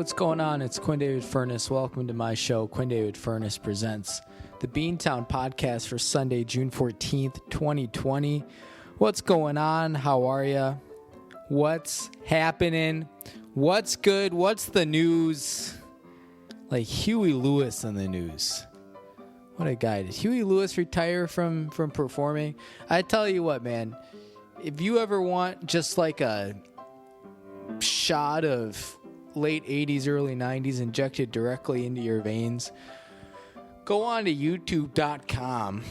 what's going on? It's Quinn David Furness. Welcome to my show, Quinn David Furness Presents, the Beantown podcast for Sunday, June 14th, 2020. What's going on? How are you? What's happening? What's good? What's the news? Like Huey Lewis in the news. What a guy. Did Huey Lewis retire from performing? I tell you what, man. If you ever want just like a shot of late 80s, early 90s injected directly into your veins, go on to youtube.com.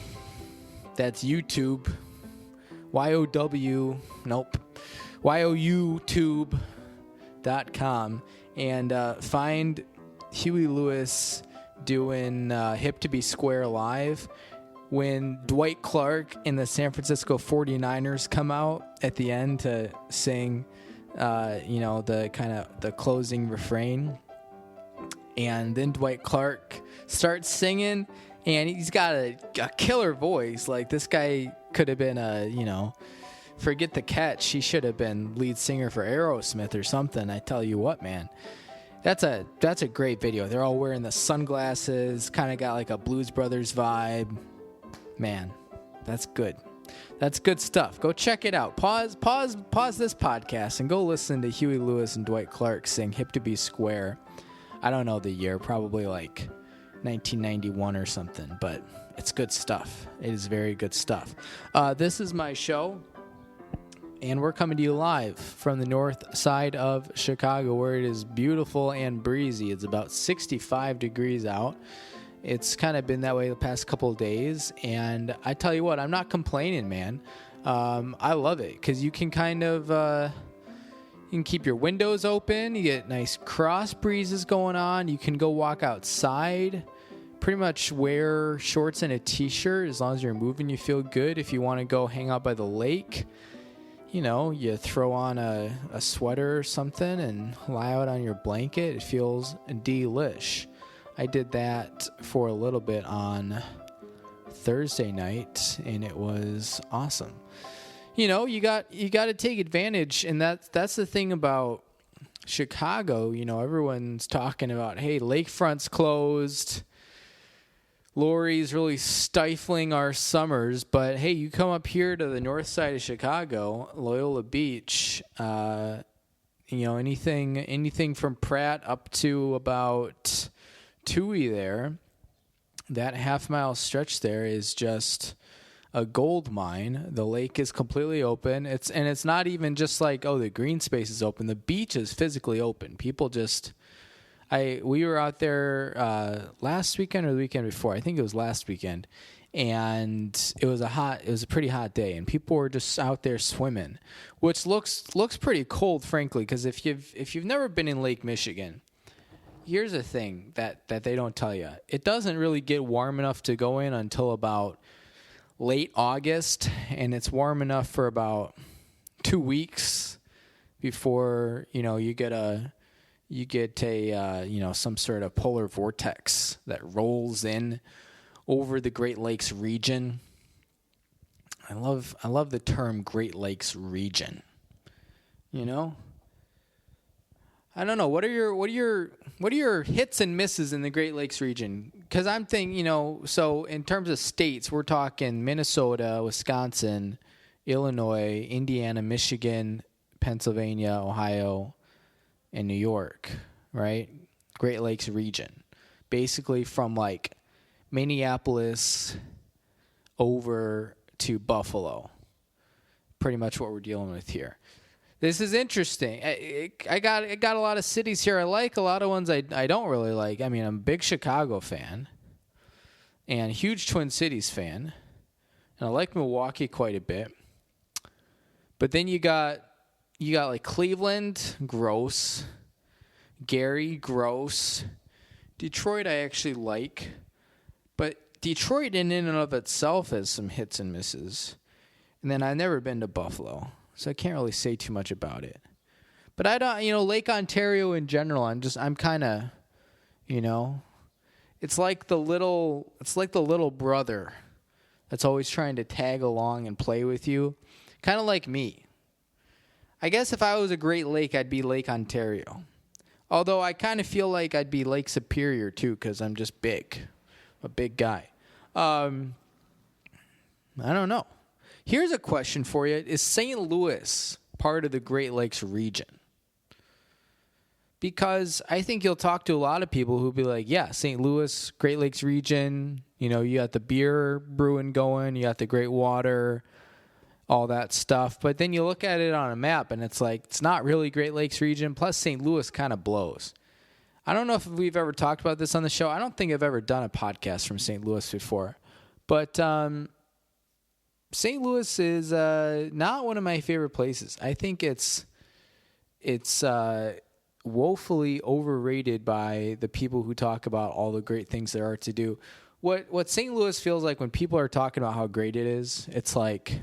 That's YouTube. youtube.com and find Huey Lewis doing Hip to Be Square live when Dwight Clark and the San Francisco 49ers come out at the end to sing the closing refrain. And then Dwight Clark starts singing, and he's got a killer voice. Like, this guy could have been forget the catch. He should have been lead singer for Aerosmith or something. I tell you what, man. That's a great video. They're all wearing the sunglasses, kind of got like a Blues Brothers vibe. Man, that's good. That's good stuff. Go check it out. Pause this podcast and go listen to Huey Lewis and Dwight Clark sing Hip to Be Square. I don't know the year, probably like 1991 or something, but it's good stuff. It is very good stuff. This is my show, and we're coming to you live from the north side of Chicago, where it is beautiful and breezy. It's about 65 degrees out. It's kind of been that way the past couple of days, and I tell you what, I'm not complaining, man. I love it because you can kind of you can keep your windows open. You get nice cross breezes going on. You can go walk outside. Pretty much wear shorts and a t-shirt as long as you're moving. You feel good. If you want to go hang out by the lake, you throw on a sweater or something and lie out on your blanket. It feels delish. I did that for a little bit on Thursday night, and it was awesome. You got to take advantage, and that's the thing about Chicago. Everyone's talking about, hey, lakefront's closed. Lori's really stifling our summers, but hey, you come up here to the north side of Chicago, Loyola Beach, anything from Pratt up to about Tui there, that half-mile stretch there is just a gold mine. The lake is completely open. It's not even just like, oh, the green space is open. The beach is physically open. People just... we were out there last weekend or the weekend before. I think it was last weekend, and it was a pretty hot day, and people were just out there swimming, which looks pretty cold, frankly. Because if you've never been in Lake Michigan, here's the thing that they don't tell you: it doesn't really get warm enough to go in until about late August, and it's warm enough for about 2 weeks before you get some sort of polar vortex that rolls in over the Great Lakes region. I love the term Great Lakes region. I don't know. What are your hits and misses in the Great Lakes region? Because I'm thinking, so in terms of states, we're talking Minnesota, Wisconsin, Illinois, Indiana, Michigan, Pennsylvania, Ohio, and New York, right? Great Lakes region. Basically from like Minneapolis over to Buffalo. Pretty much what we're dealing with here. This is interesting. I got a lot of cities here I like, a lot of ones I don't really like. I mean, I'm a big Chicago fan and a huge Twin Cities fan. And I like Milwaukee quite a bit. But then you got like Cleveland, gross. Gary, gross. Detroit, I actually like. But Detroit in and of itself has some hits and misses. And then I've never been to Buffalo, so I can't really say too much about it. But I don't, Lake Ontario in general, I'm kind of, it's like the little brother that's always trying to tag along and play with you. Kind of like me. I guess if I was a Great Lake, I'd be Lake Ontario. Although I kind of feel like I'd be Lake Superior too, because I'm just big, a big guy. I don't know. Here's a question for you: is St. Louis part of the Great Lakes region? Because I think you'll talk to a lot of people who'll be like, yeah, St. Louis, Great Lakes region, you know, you got the beer brewing going, you got the great water, all that stuff. But then you look at it on a map and it's like, it's not really Great Lakes region. Plus St. Louis kind of blows. I don't know if we've ever talked about this on the show. I don't think I've ever done a podcast from St. Louis before. But St. Louis is not one of my favorite places. I think it's woefully overrated by the people who talk about all the great things there are to do. What St. Louis feels like when people are talking about how great it is, it's like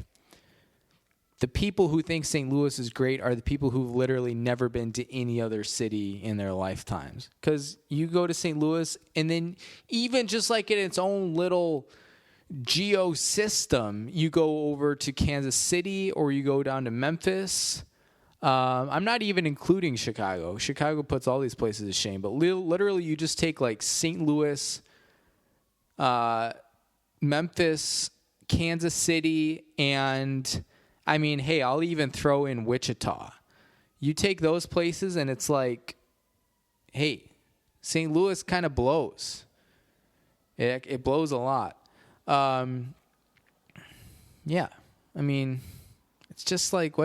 the people who think St. Louis is great are the people who've literally never been to any other city in their lifetimes. Because you go to St. Louis, and then even just like in its own little geo system, you go over to Kansas City or you go down to Memphis. I'm not even including Chicago. Chicago puts all these places to shame. But literally, you just take like St. Louis, Memphis, Kansas City, and I mean, hey, I'll even throw in Wichita. You take those places, and it's like, hey, St. Louis kind of blows. It blows a lot. Yeah, I mean, it's just like,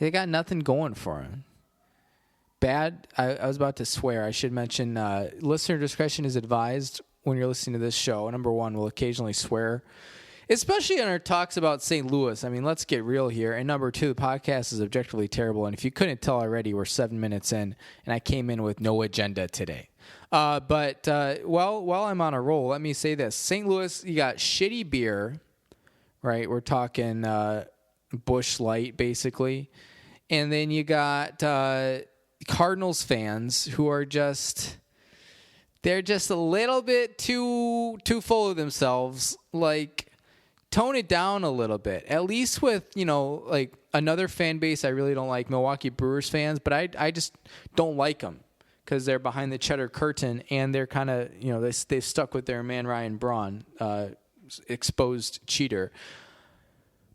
they got nothing going for them. Bad. I was about to swear. I should mention listener discretion is advised when you're listening to this show. Number one, we'll occasionally swear, especially in our talks about St. Louis. I mean, let's get real here. And number two, the podcast is objectively terrible. And if you couldn't tell already, we're 7 minutes in, and I came in with no agenda today. But while I'm on a roll, let me say this. St. Louis, you got shitty beer, right? We're talking Busch Light, basically. And then you got Cardinals fans who are they're just a little bit too full of themselves. Like, tone it down a little bit. At least with, like another fan base I really don't like, Milwaukee Brewers fans, but I just don't like them because they're behind the cheddar curtain and they're kind of, they've stuck with their man Ryan Braun, exposed cheater.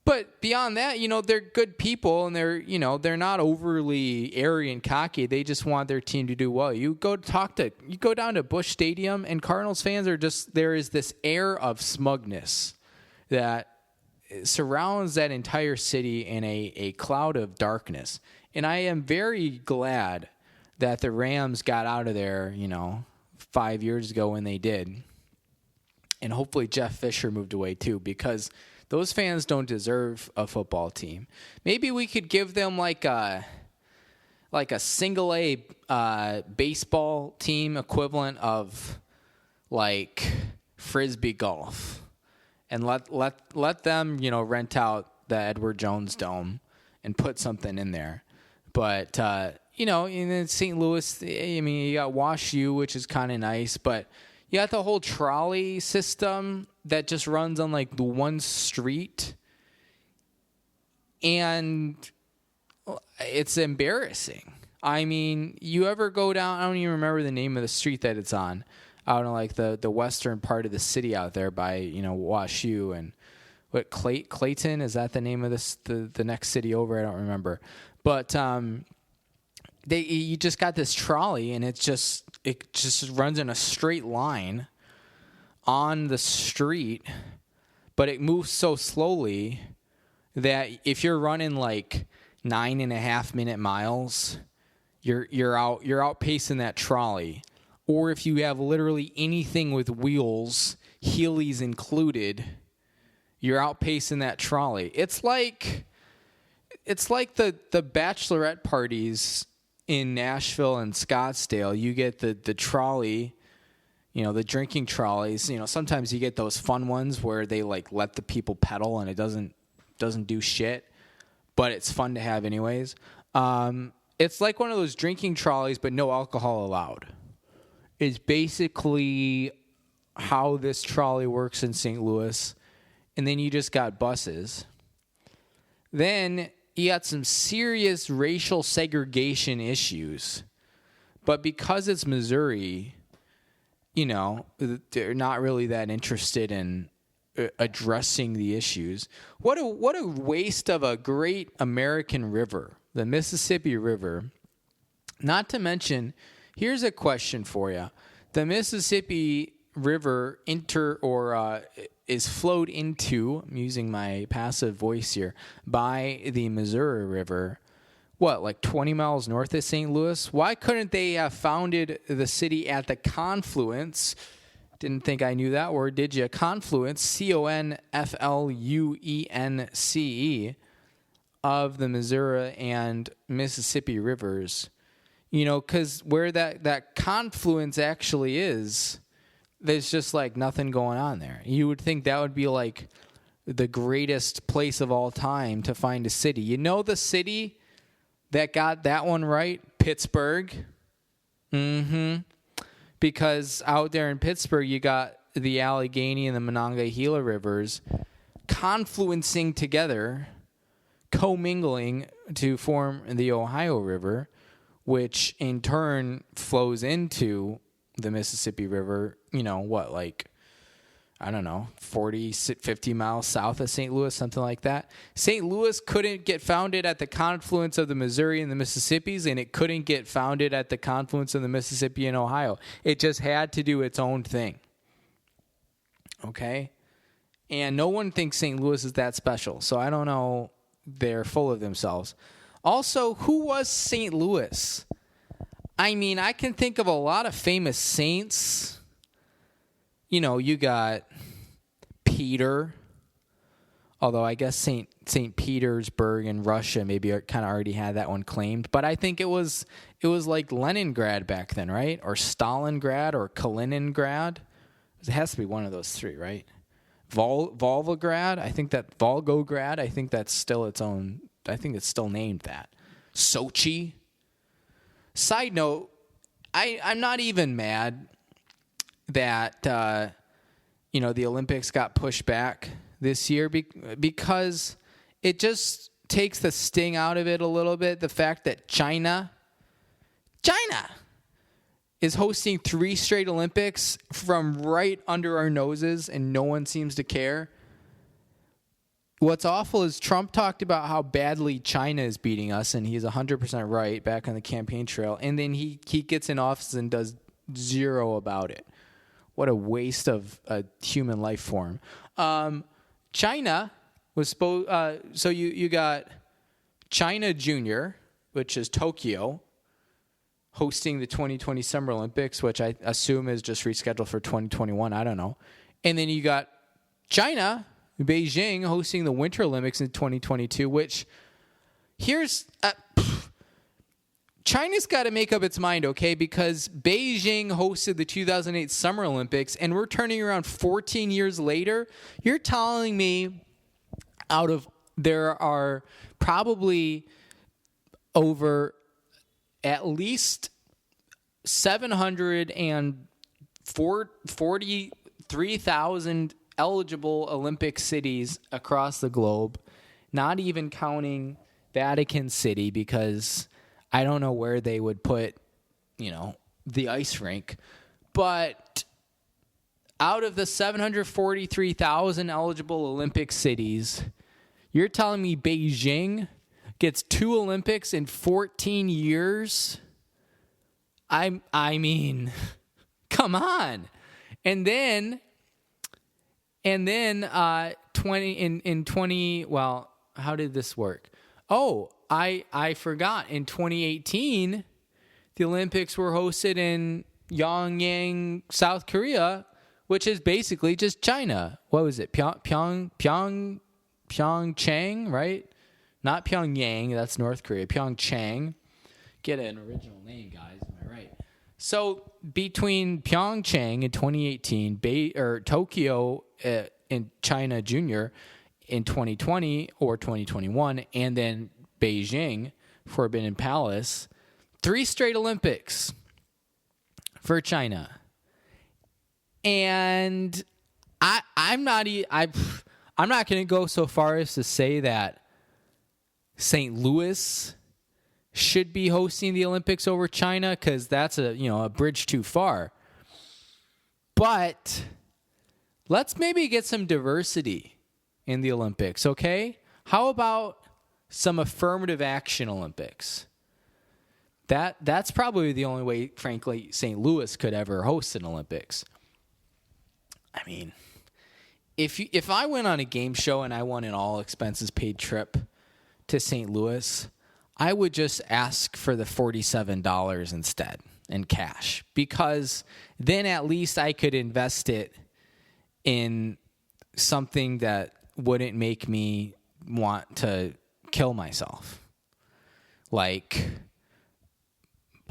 But beyond that, they're good people and they're not overly airy and cocky. They just want their team to do well. You go down to Busch Stadium and Cardinals fans there is this air of smugness that surrounds that entire city in a cloud of darkness. And I am very glad that the Rams got out of there, 5 years ago when they did. And hopefully Jeff Fisher moved away too, because those fans don't deserve a football team. Maybe we could give them like a single A baseball team equivalent of like Frisbee golf, and let them rent out the Edward Jones Dome and put something in there. But in St. Louis, I mean, you got Wash U, which is kind of nice, but you got the whole trolley system that just runs on like the one street, and it's embarrassing. I mean, you ever go down, I don't even remember the name of the street that it's on, out in like the western part of the city out there by, Wash U and what, Clayton, is that the name of the next city over? I don't remember. But you just got this trolley and it just runs in a straight line on the street, but it moves so slowly that if you're running like 9.5 minute miles, you're outpacing that trolley. Or if you have literally anything with wheels, Heelys included, you're outpacing that trolley. It's like the bachelorette parties in Nashville and Scottsdale. You get the trolley, the drinking trolleys. Sometimes you get those fun ones where they like let the people pedal and it doesn't do shit, but it's fun to have anyways. It's like one of those drinking trolleys, but no alcohol allowed. It's basically how this trolley works in St. Louis. And then you just got buses. Then you got some serious racial segregation issues But because it's Missouri, they're not really that interested in addressing the issues. What a waste of a great American river, the Mississippi River. Not to mention, here's a question for you. The Mississippi River is flowed into, I'm using my passive voice here, by the Missouri River. Like 20 miles north of St. Louis? Why couldn't they have founded the city at the confluence? Didn't think I knew that word, did you? Confluence, Confluence, of the Missouri and Mississippi rivers. Because where that confluence actually is, there's just like nothing going on there. You would think that would be like the greatest place of all time to find a city. The city that got that one right? Pittsburgh. Because out there in Pittsburgh, you got the Allegheny and the Monongahela rivers confluencing together, commingling to form the Ohio River, which in turn flows into the Mississippi River, 40, 50 miles south of St. Louis, something like that. St. Louis couldn't get founded at the confluence of the Missouri and the Mississippis, and it couldn't get founded at the confluence of the Mississippi and Ohio. It just had to do its own thing. Okay? And no one thinks St. Louis is that special, so I don't know. They're full of themselves. Also, who was St. Louis? I mean, I can think of a lot of famous saints. You got Peter, although I guess St. Petersburg in Russia maybe kind of already had that one claimed. But I think it was like Leningrad back then, right? Or Stalingrad or Kaliningrad. It has to be one of those three, right? Volgograd, I think that's still its own. I think it's still named that. Sochi. Side note, I'm not even mad that the Olympics got pushed back this year because it just takes the sting out of it a little bit. The fact that China is hosting 3 straight Olympics from right under our noses and no one seems to care. What's awful is Trump talked about how badly China is beating us, and he's 100% right back on the campaign trail. And then he gets in office and does zero about it. What a waste of a human life form. China was supposed. So you got China Junior, which is Tokyo, hosting the 2020 Summer Olympics, which I assume is just rescheduled for 2021. I don't know. And then you got China, Beijing, hosting the Winter Olympics in 2022, which here's... China's got to make up its mind, okay? Because Beijing hosted the 2008 Summer Olympics, and we're turning around 14 years later. You're telling me there are probably over at least 743,000 eligible Olympic cities across the globe, not even counting Vatican City, because I don't know where they would put, the ice rink. But out of the 743,000 eligible Olympic cities, you're telling me Beijing gets 2 Olympics in 14 years? I mean, come on. And then 20, well, how did this work? Oh, I forgot. In 2018, the Olympics were hosted in Pyongyang, South Korea, which is basically just China. What was it? Pyeongchang, right? Not Pyongyang, that's North Korea. Pyeongchang. Get an original name, guys. Am I right? So between Pyeongchang in 2018, Tokyo in China Junior in 2020 or 2021, and then Beijing, Forbidden Palace, 3 straight Olympics for China. And I'm not going to go so far as to say that St. Louis should be hosting the Olympics over China because that's a bridge too far. But let's maybe get some diversity in the Olympics, okay? How about some affirmative action Olympics? That's probably the only way, frankly, St. Louis could ever host an Olympics. I mean, if I went on a game show and I won an all expenses paid trip to St. Louis, I would just ask for the $47 instead in cash, because then at least I could invest it in something that wouldn't make me want to kill myself. Like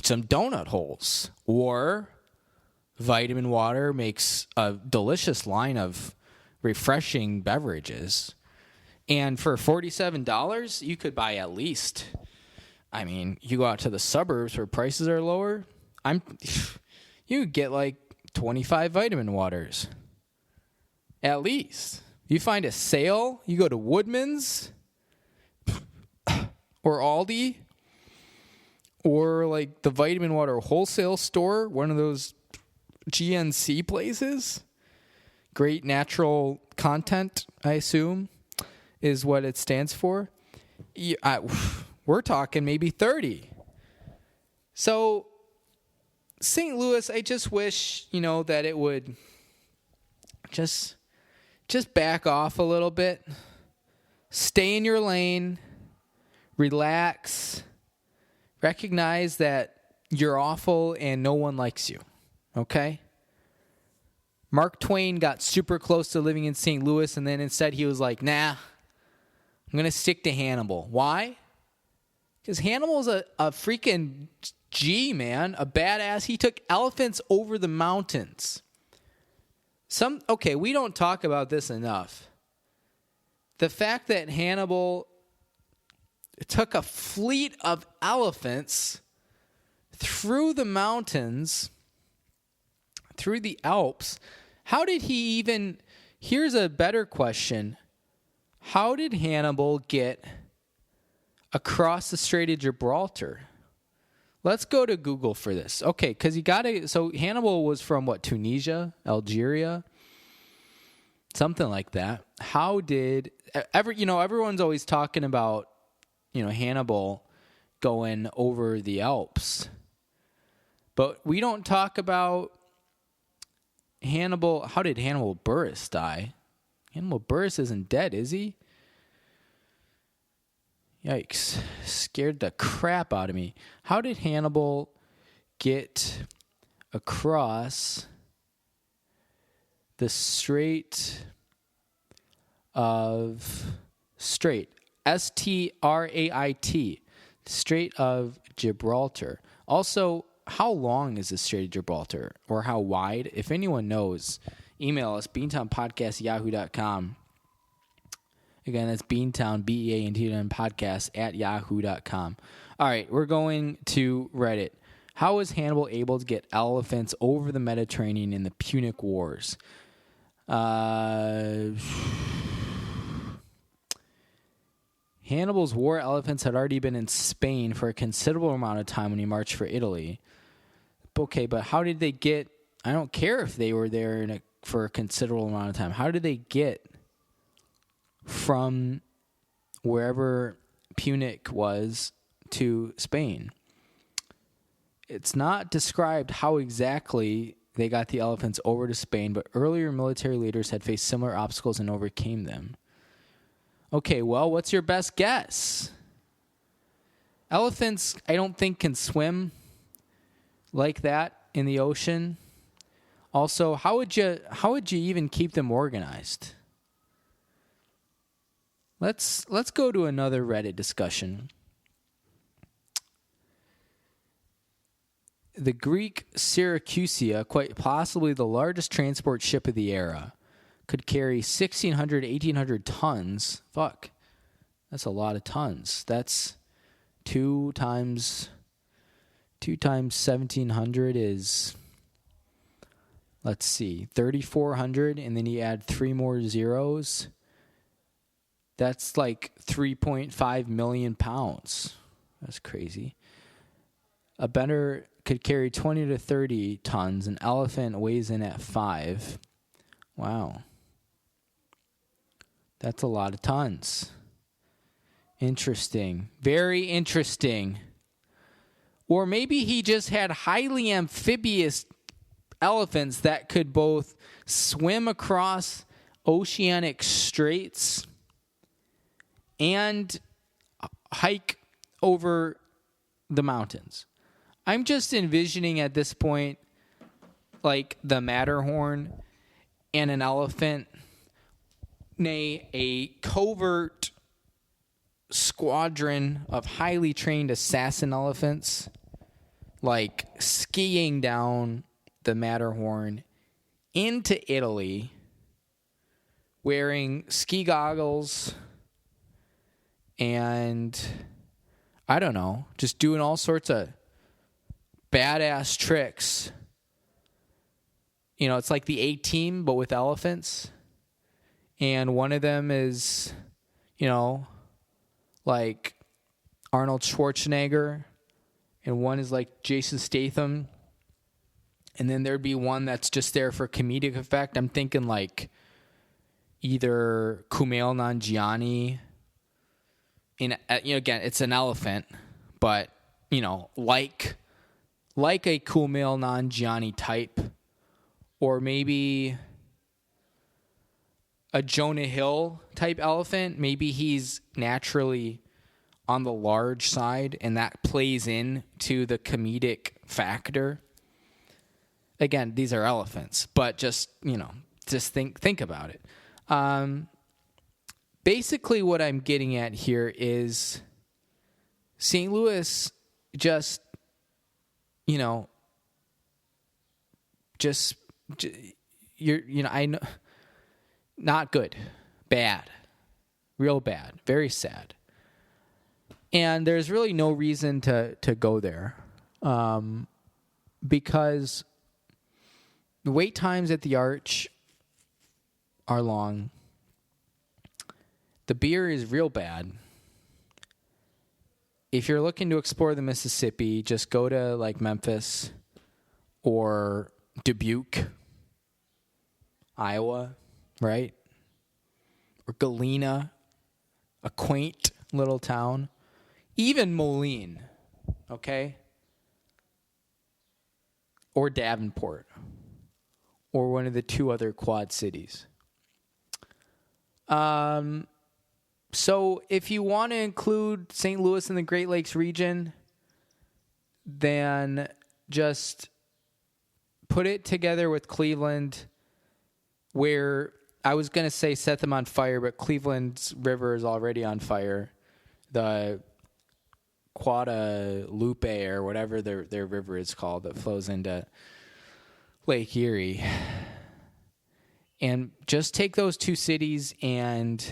some donut holes, or Vitamin Water makes a delicious line of refreshing beverages. And for $47, you could buy at least, you go out to the suburbs where prices are lower, you could get like 25 Vitamin Waters. At least. You find a sale, you go to Woodman's or Aldi, or like the Vitamin Water wholesale store, one of those GNC places. Great natural content, I assume, is what it stands for. We're talking maybe 30. So St. Louis, I just wish, that it would just back off a little bit. Stay in your lane. Relax. Recognize that you're awful and no one likes you. Okay? Mark Twain got super close to living in St. Louis, and then instead he was like, nah, I'm going to stick to Hannibal. Why? Because Hannibal's a freaking G, man. A badass. He took elephants over the mountains. We don't talk about this enough. The fact that Hannibal took a fleet of elephants through the mountains, through the Alps. How did he even... Here's a better question. How did Hannibal get across the Strait of Gibraltar? Let's go to Google for this. Okay, because so Hannibal was from Tunisia, Algeria, something like that. How did... everyone's always talking about, Hannibal going over the Alps. But we don't talk about Hannibal. How did Hannibal Buress die? Hannibal Buress isn't dead, is he? Yikes. Scared the crap out of me. How did Hannibal get across the Strait Strait, Strait of Gibraltar. Also, how long is the Strait of Gibraltar, or how wide? If anyone knows, email us, beantownpodcast@yahoo.com. Again, that's Beantown, Beantown podcast @yahoo.com. All right, we're going to Reddit. How was Hannibal able to get elephants over the Mediterranean in the Punic Wars? Hannibal's war elephants had already been in Spain for a considerable amount of time when he marched for Italy. Okay, but how did they get... I don't care if they were there for a considerable amount of time. How did they get from wherever Punic was to Spain? It's not described how exactly they got the elephants over to Spain, but earlier military leaders had faced similar obstacles and overcame them. Okay, well, what's your best guess? Elephants, I don't think, can swim like that in the ocean. Also, how would you even keep them organized? Let's go to another Reddit discussion. The Greek Syracusia, quite possibly the largest transport ship of the era, could carry 1,600 to 1,800 tons. Fuck. That's a lot of tons. That's 2 times 1,700 is, let's see, 3,400, and then you add 3 more zeros. That's like 3.5 million pounds. That's crazy. A bender could carry 20 to 30 tons. An elephant weighs in at 5. Wow. That's a lot of tons. Interesting. Very interesting. Or maybe he just had highly amphibious elephants that could both swim across oceanic straits and hike over the mountains. I'm just envisioning at this point like the Matterhorn and an elephant, nay, a covert squadron of highly trained assassin elephants, like skiing down the Matterhorn into Italy, wearing ski goggles and, I don't know, just doing all sorts of badass tricks. You know, it's like the A-Team, but with elephants. And one of them is, you know, like Arnold Schwarzenegger. And one is like Jason Statham. And then there'd be one that's just there for comedic effect. I'm thinking like either Kumail Nanjiani. Again, it's an elephant, but, you know, like a Kumail Nanjiani type, or maybe a Jonah Hill type elephant. Maybe he's naturally on the large side, and that plays into the comedic factor. Again, these are elephants, but just think about it. Basically, what I'm getting at here is St. Louis just, I know, not good, bad, real bad, very sad. And there's really no reason to go there, because the wait times at the Arch are long. The beer is real bad. If you're looking to explore the Mississippi, just go to like Memphis or Dubuque, Iowa, right? Or Galena, a quaint little town. Even Moline, okay? Or Davenport, or one of the two other quad cities. So if you want to include St. Louis in the Great Lakes region, then just put it together with Cleveland, where I was going to say set them on fire, but Cleveland's river is already on fire. The Guadalupe, or whatever their river is called, that flows into Lake Erie. And just take those two cities, and,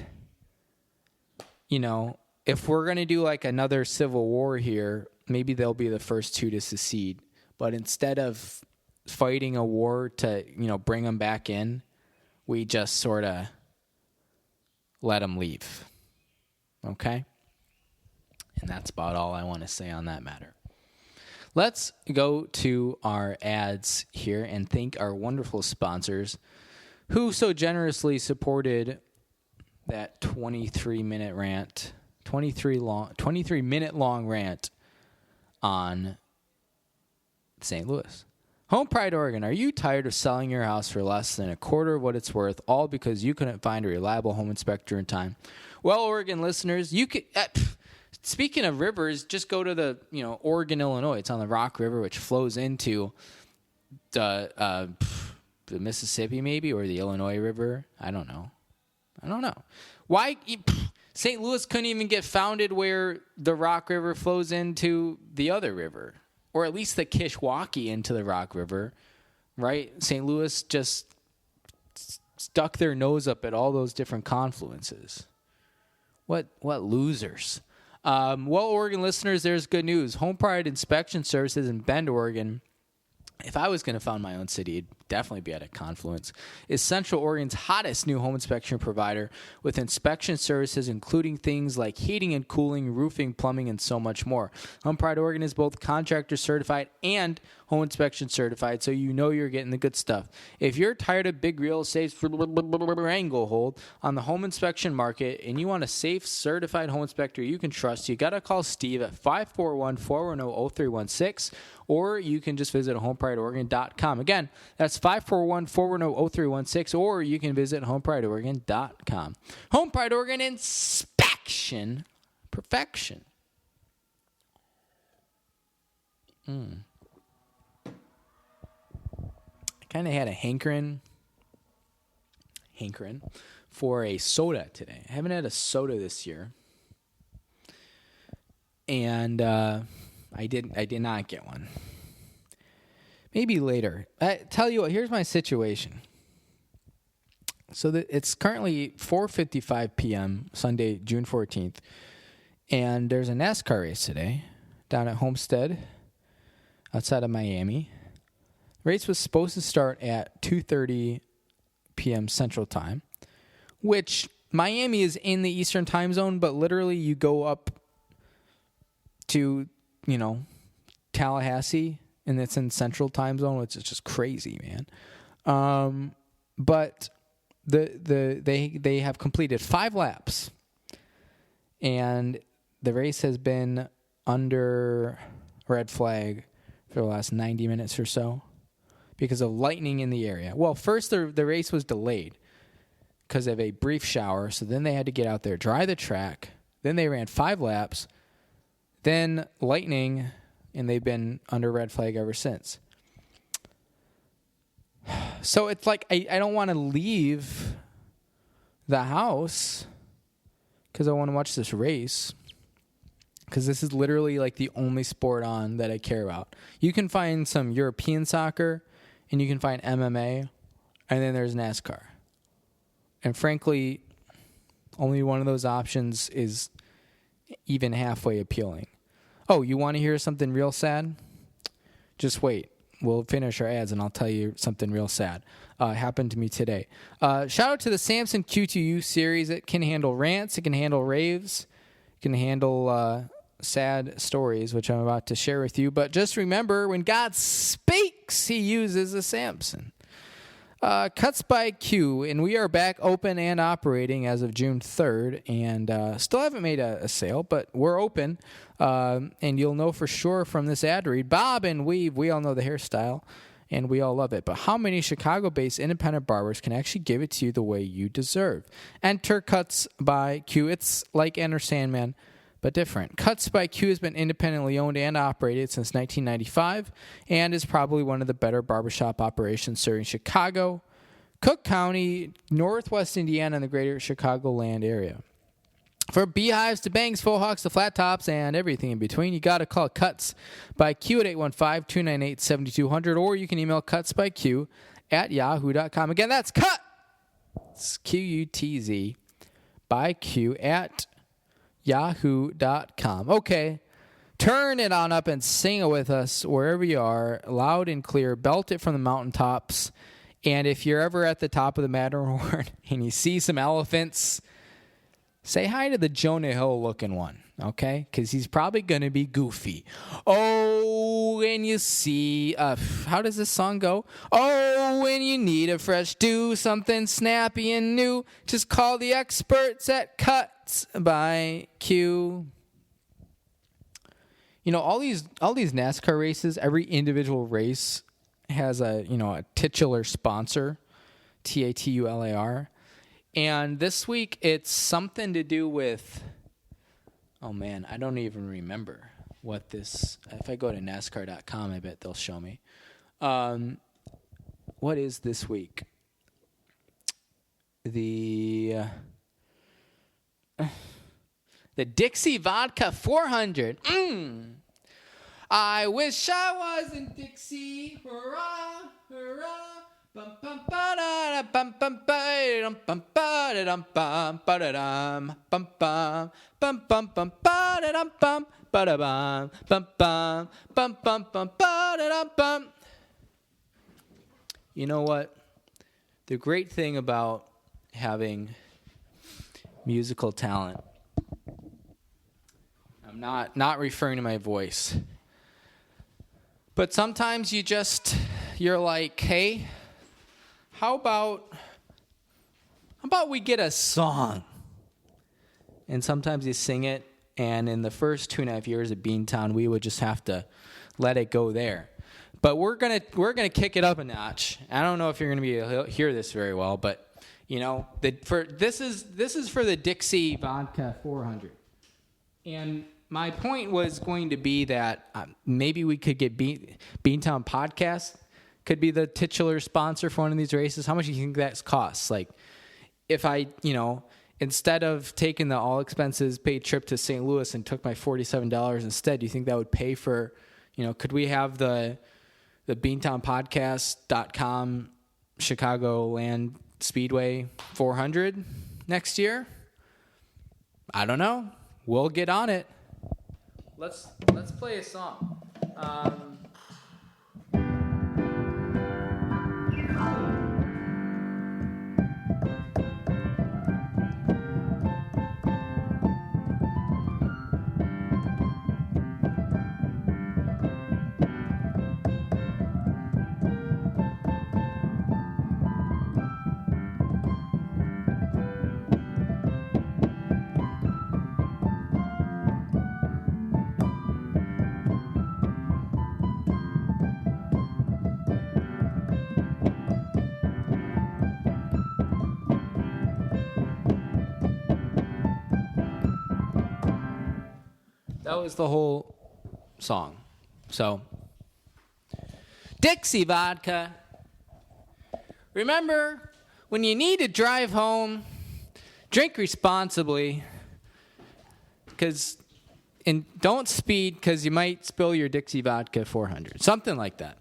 if we're going to do like another civil war here, maybe they'll be the first two to secede. But instead of fighting a war to, bring them back in, we just sort of let them leave. Okay? And that's about all I want to say on that matter. Let's go to our ads here and thank our wonderful sponsors who so generously supported that 23-minute rant, 23-minute long rant on St. Louis. Home Pride, Oregon. Are you tired of selling your house for less than a quarter of what it's worth, all because you couldn't find a reliable home inspector in time? Well, Oregon listeners, you could. Speaking of rivers, just go to the Oregon, Illinois. It's on the Rock River, which flows into the Mississippi, maybe, or the Illinois River. I don't know. Why St. Louis couldn't even get founded where the Rock River flows into the other river, or at least the Kishwaukee into the Rock River, right? St. Louis just stuck their nose up at all those different confluences. What losers. Well, Oregon listeners, there's good news. Home Pride Inspection Services in Bend, Oregon. If I was going to found my own city, it'd definitely be at a confluence, is Central Oregon's hottest new home inspection provider with inspection services including things like heating and cooling, roofing, plumbing, and so much more. Home Pride Oregon is both contractor certified and home inspection certified, so you know you're getting the good stuff. If you're tired of big real estate's anglehold on the home inspection market and you want a safe, certified home inspector you can trust, you got to call Steve at 541-410-0316, or you can just visit homeprideoregon.com. Again, that's 541-410-0316, or you can visit homeprideoregon.com. Home Pride Oregon inspection perfection. Kind of had a hankering for a soda today. I haven't had a soda this year, and I did not get one. Maybe later. I tell you what, here's my situation. So it's currently 4:55 p.m. Sunday, June 14th, and there's a NASCAR race today down at Homestead outside of Miami. Race was supposed to start at 2:30 p.m. Central Time, which Miami is in the Eastern Time Zone, but literally you go up to, Tallahassee, and it's in Central Time Zone, which is just crazy, man. But they have completed 5 laps, and the race has been under red flag for the last 90 minutes or so, because of lightning in the area. Well, first the race was delayed because of a brief shower, so then they had to get out there, dry the track. Then they ran 5 laps, then lightning, and they've been under red flag ever since. So it's like I don't want to leave the house because I want to watch this race, because this is literally like the only sport on that I care about. You can find some European soccer, and you can find MMA, and then there's NASCAR. And frankly, only one of those options is even halfway appealing. Oh, you want to hear something real sad? Just wait. We'll finish our ads, and I'll tell you something real sad. Happened to me today. Shout out to the Samson Q2U series. It can handle rants. It can handle raves. It can handle sad stories, which I'm about to share with you. But just remember, when God speaks, he uses a Samson. Cuts by Q, and we are back open and operating as of June 3rd, and still haven't made a sale, but we're open, and you'll know for sure from this ad read. Bob and weave, we all know the hairstyle, and we all love it, but how many Chicago-based independent barbers can actually give it to you the way you deserve? Enter Cuts by Q. It's like Enter Sandman, but different. Cuts by Q has been independently owned and operated since 1995 and is probably one of the better barbershop operations serving Chicago, Cook County, Northwest Indiana, and the greater Chicagoland area. For beehives to bangs, faux hawks to flat tops, and everything in between, you got to call Cuts by Q at 815-298-7200, or you can email cutsbyq@yahoo.com. Again, that's Cuts, Q-U-T-Z, by Q at yahoo.com. Okay, turn it on up and sing it with us wherever you are, loud and clear. Belt it from the mountaintops. And if you're ever at the top of the Matterhorn and you see some elephants, say hi to the Jonah Hill looking one, okay? Because he's probably going to be goofy. Oh, when you see, how does this song go? Oh, when you need a fresh do, something snappy and new, just call the experts at Cuts by Q. All these NASCAR races, every individual race has a titular sponsor, T-A-T-U-L-A-R. And this week, it's something to do with, oh man, I don't even remember what this, if I go to NASCAR.com, I bet they'll show me. What is this week? The Dixie Vodka 400. I wish I was in Dixie. Hurrah, hurrah. Bum bum ba da bum bum ba dum bum ba da dum bum ba da dum bum bum bum bum bum ba da dum bum ba da bum bum bum bum bum bum ba da dum bum. You know what? The great thing about having musical talent, I'm not referring to my voice, but sometimes you're like, hey, how about we get a song? And sometimes you sing it, and in the first 2.5 years at Beantown, we would just have to let it go there. But we're gonna kick it up a notch. I don't know if you're gonna be able to hear this very well, but this is for the Dixie Vodka 400. And my point was going to be that maybe we could get Beantown Podcast could be the titular sponsor for one of these races. How much do you think that costs? Like, if I, instead of taking the all expenses paid trip to St. Louis and took my $47 instead, do you think that would pay for, could we have the BeantownPodcast.com Chicagoland Speedway 400 next year? I don't know. We'll get on it. Let's play a song. That was the whole song. So, Dixie Vodka. Remember, when you need to drive home, drink responsibly. And don't speed because you might spill your Dixie Vodka 400. Something like that.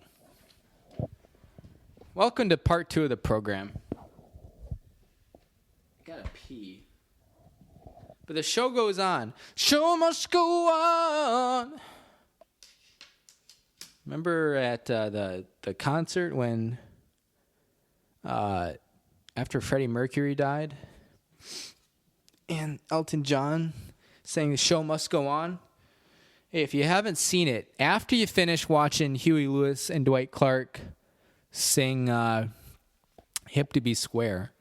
Welcome to part 2 of the program. I gotta pee. But the show goes on. Show must go on. Remember at the concert when after Freddie Mercury died and Elton John saying the show must go on? Hey, if you haven't seen it, after you finish watching Huey Lewis and Dwight Clark sing Hip to Be Square,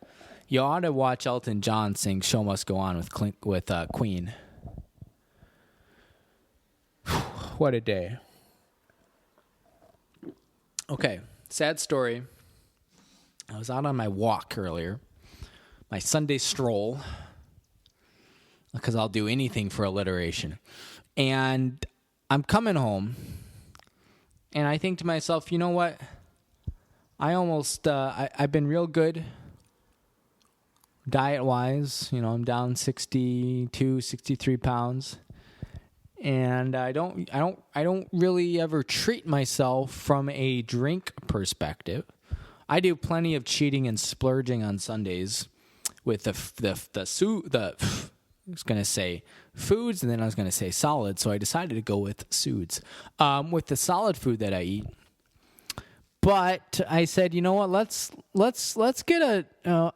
you ought to watch Elton John sing "Show Must Go On" with Queen. What a day. Okay, sad story. I was out on my walk earlier, my Sunday stroll, because I'll do anything for alliteration. And I'm coming home, and I think to myself, you know what? I've been real good diet-wise. I'm down 62, 63 pounds. And I don't really ever treat myself from a drink perspective. I do plenty of cheating and splurging on Sundays with I was going to say foods, and then I was going to say solid, so I decided to go with Suds. With the solid food that I eat. But I said, you know what? Let's get a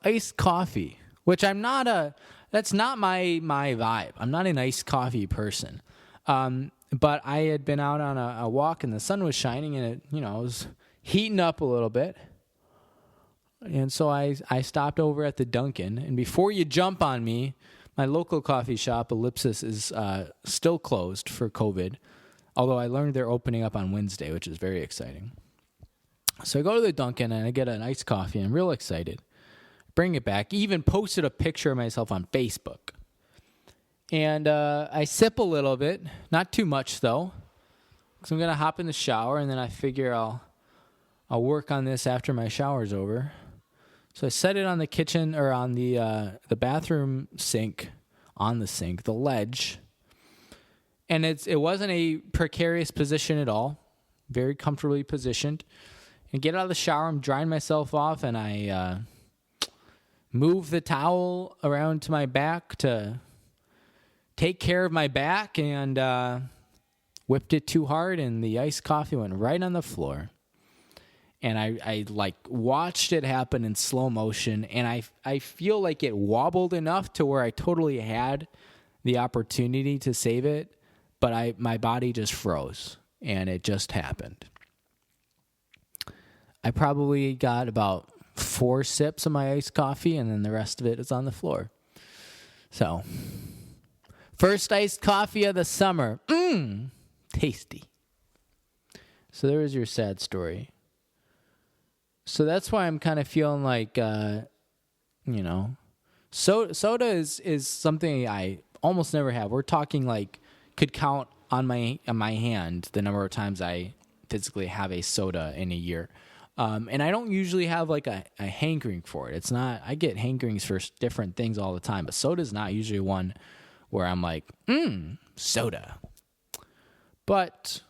iced coffee, which that's not my vibe. I'm not an iced coffee person. But I had been out on a walk and the sun was shining and it was heating up a little bit. And so I stopped over at the Dunkin', and before you jump on me, my local coffee shop, Ellipsis, is still closed for COVID, although I learned they're opening up on Wednesday, which is very exciting. So I go to the Dunkin' and I get an iced coffee, and I'm real excited. Bring it back. Even posted a picture of myself on Facebook. And I sip a little bit, not too much though, because I'm going to hop in the shower, and then I figure I'll work on this after my shower's over. So I set it on the kitchen, or on the bathroom sink, the ledge. And it wasn't a precarious position at all, very comfortably positioned. And get out of the shower, I'm drying myself off, and I move the towel around to my back to take care of my back, and whipped it too hard, and the iced coffee went right on the floor. and I like watched it happen in slow motion, and I feel like it wobbled enough to where I totally had the opportunity to save it, but my body just froze, and it just happened. I probably got about 4 sips of my iced coffee, and then the rest of it is on the floor. So, first iced coffee of the summer. Tasty. So there was your sad story. So that's why I'm kind of feeling like, soda is something I almost never have. We're talking like could count on my hand the number of times I physically have a soda in a year. And I don't usually have like a hankering for it. It's not, I get hankerings for different things all the time, but soda is not usually one where I'm like, soda. But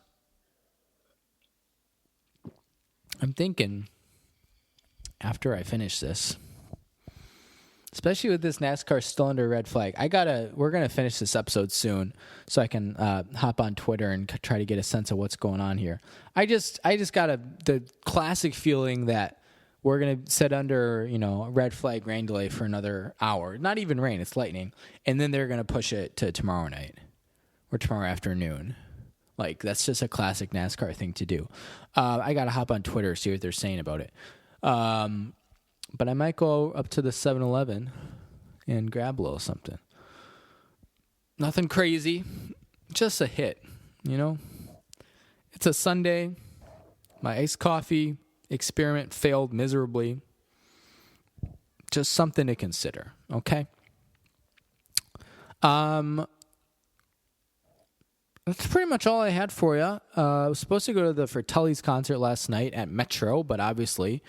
I'm thinking after I finish this, especially with this NASCAR still under red flag, we're going to finish this episode soon so I can hop on Twitter and try to get a sense of what's going on here. I just got the classic feeling that we're going to sit under, a red flag rain delay for another hour. Not even rain, it's lightning. And then they're going to push it to tomorrow night or tomorrow afternoon. Like, that's just a classic NASCAR thing to do. I got to hop on Twitter, see what they're saying about it. But I might go up to the 7-Eleven and grab a little something. Nothing crazy. Just a hit, It's a Sunday. My iced coffee experiment failed miserably. Just something to consider, okay? That's pretty much all I had for you. I was supposed to go to the Fratelli's concert last night at Metro, but obviously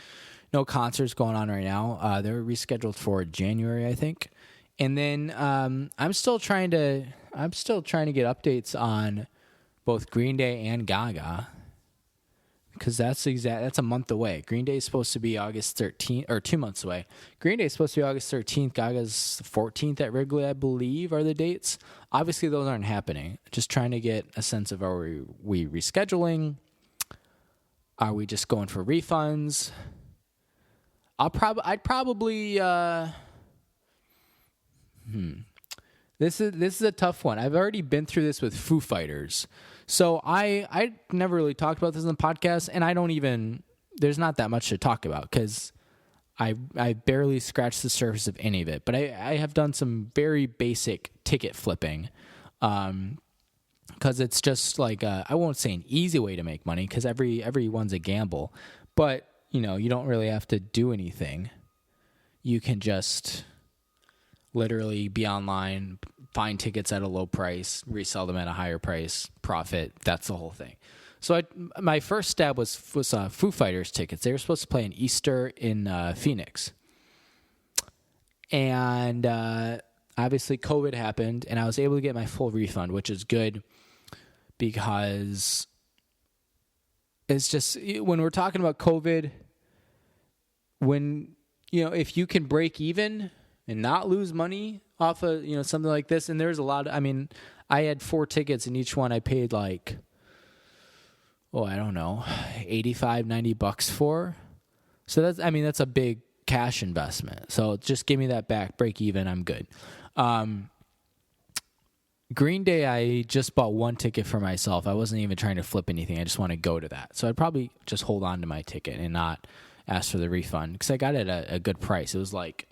no concerts going on right now. They're rescheduled for January, I think. And then I'm still trying to get updates on both Green Day and Gaga, because that's a month away. Green Day is supposed to be August 13th, or 2 months away. Green Day is supposed to be August 13th. Gaga's 14th at Wrigley, I believe, are the dates. Obviously, those aren't happening. Just trying to get a sense of, are we rescheduling? Are we just going for refunds? This is a tough one. I've already been through this with Foo Fighters. So I never really talked about this in the podcast, and there's not that much to talk about because I barely scratched the surface of any of it. But I have done some very basic ticket flipping, because it's just like, I won't say an easy way to make money, because everyone's a gamble, but you don't really have to do anything. You can just literally be online, find tickets at a low price, resell them at a higher price, profit. That's the whole thing. So my first stab was Foo Fighters tickets. They were supposed to play in Easter in Phoenix. And obviously COVID happened, and I was able to get my full refund, which is good, because it's just, when we're talking about COVID, when, if you can break even and not lose money off of, something like this, and there's a lot of, I had 4 tickets, and each one I paid like, I don't know, $85, $90 for. So that's a big cash investment. So just give me that back, break even, I'm good. Green Day, I just bought 1 ticket for myself. I wasn't even trying to flip anything. I just want to go to that. So I'd probably just hold on to my ticket and not ask for the refund, because I got it at a good price. It was like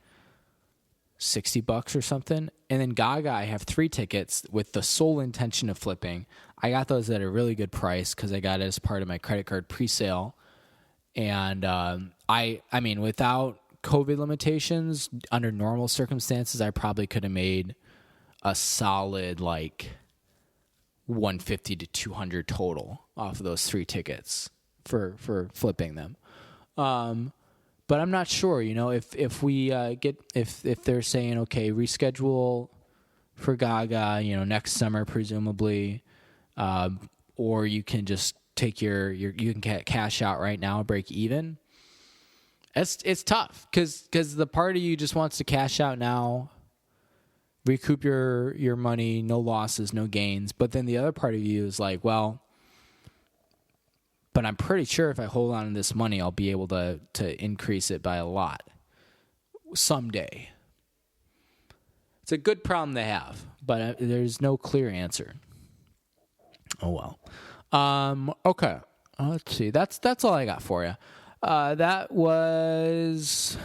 $60 or something. And then Gaga, I have 3 tickets with the sole intention of flipping. I got those at a really good price because I got it as part of my credit card pre-sale. And without COVID limitations, under normal circumstances, I probably could have made a solid like $150 to $200 total off of those 3 tickets for flipping them. But I'm not sure, if we if they're saying, okay, reschedule for Gaga, next summer presumably, or you can just take you can get cash out right now, break even. It's tough because the part of you just wants to cash out now, recoup your money, no losses, no gains. But then the other part of you is like, well, But I'm pretty sure if I hold on to this money, I'll be able to increase it by a lot someday. It's a good problem to have, but there's no clear answer. Oh, well. Okay. Let's see. That's all I got for you. That was...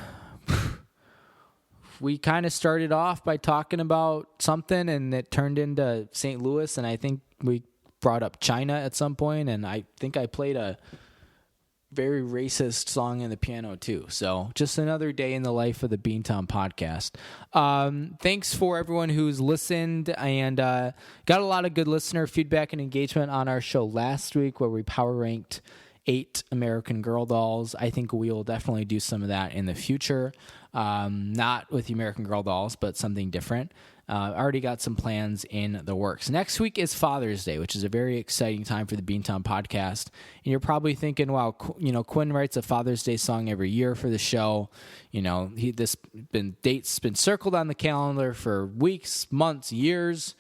We kind of started off by talking about something, and it turned into St. Louis, and I think we brought up China at some point, and I think I played a very racist song in the piano too. So just another day in the life of the Beantown podcast. Thanks for everyone who's listened, and got a lot of good listener feedback and engagement on our show last week where we power ranked 8 American Girl dolls. I think we will definitely do some of that in the future. Not with the American Girl dolls, but something different. I already got some plans in the works. Next week is Father's Day, which is a very exciting time for the Beantown podcast. And you're probably thinking, wow, Quinn writes a Father's Day song every year for the show. Dates been circled on the calendar for weeks, months, years.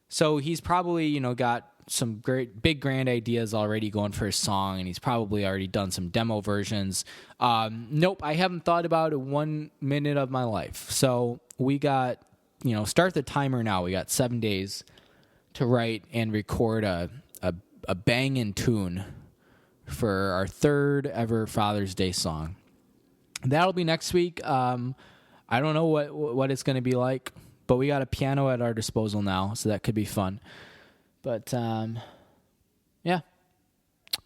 So he's probably, got some great big grand ideas already going for his song, and he's probably already done some demo versions. Nope, I haven't thought about it 1 minute of my life. So we got, start the timer now. We got 7 days to write and record a banging tune for our 3rd ever Father's Day song. That'll be next week. I don't know what it's going to be like, but we got a piano at our disposal now, so that could be fun. But, yeah.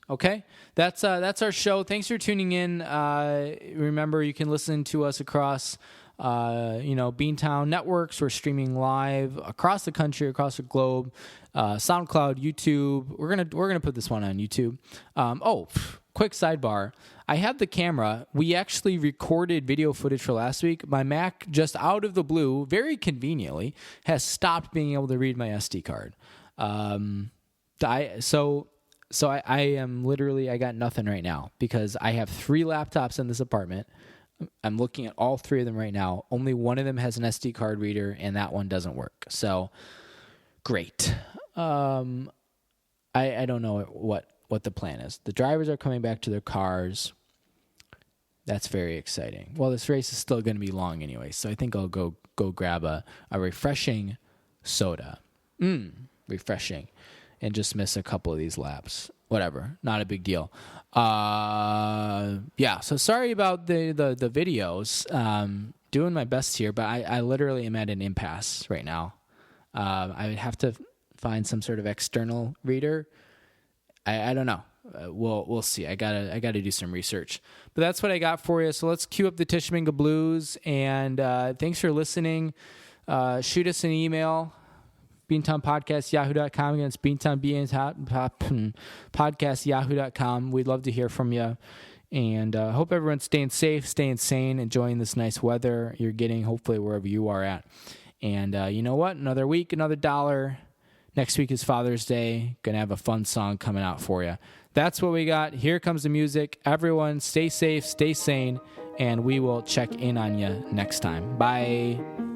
Okay. That's our show. Thanks for tuning in. Remember, you can listen to us across, Beantown networks. We're streaming live across the country, across the globe, SoundCloud, YouTube. We're going to put this one on YouTube. Quick sidebar. I have the camera. We actually recorded video footage for last week. My Mac, just out of the blue, very conveniently, has stopped being able to read my SD card. I am literally, I got nothing right now because I have 3 laptops in this apartment. I'm looking at all 3 of them right now. Only one of them has an SD card reader, and that one doesn't work. So great. I don't know what the plan is. The drivers are coming back to their cars. That's very exciting. Well, this race is still going to be long anyway, so I think I'll go grab a refreshing soda. Refreshing, and just miss a couple of these laps. Whatever, not a big deal. So sorry about the videos. Doing my best here, but I literally am at an impasse right now. I would have to find some sort of external reader. I don't know. We'll see. I gotta do some research. But that's what I got for you. So let's cue up the Tishminga Blues, and thanks for listening. Shoot us an email. BeantownPodcast@yahoo.com. Again, it's BeantownPodcast@yahoo.com. We'd love to hear from you. And hope everyone's staying safe, staying sane, enjoying this nice weather you're getting, hopefully, wherever you are at. And you know what? Another week, another dollar. Next week is Father's Day. Going to have a fun song coming out for you. That's what we got. Here comes the music. Everyone, stay safe, stay sane, and we will check in on you next time. Bye.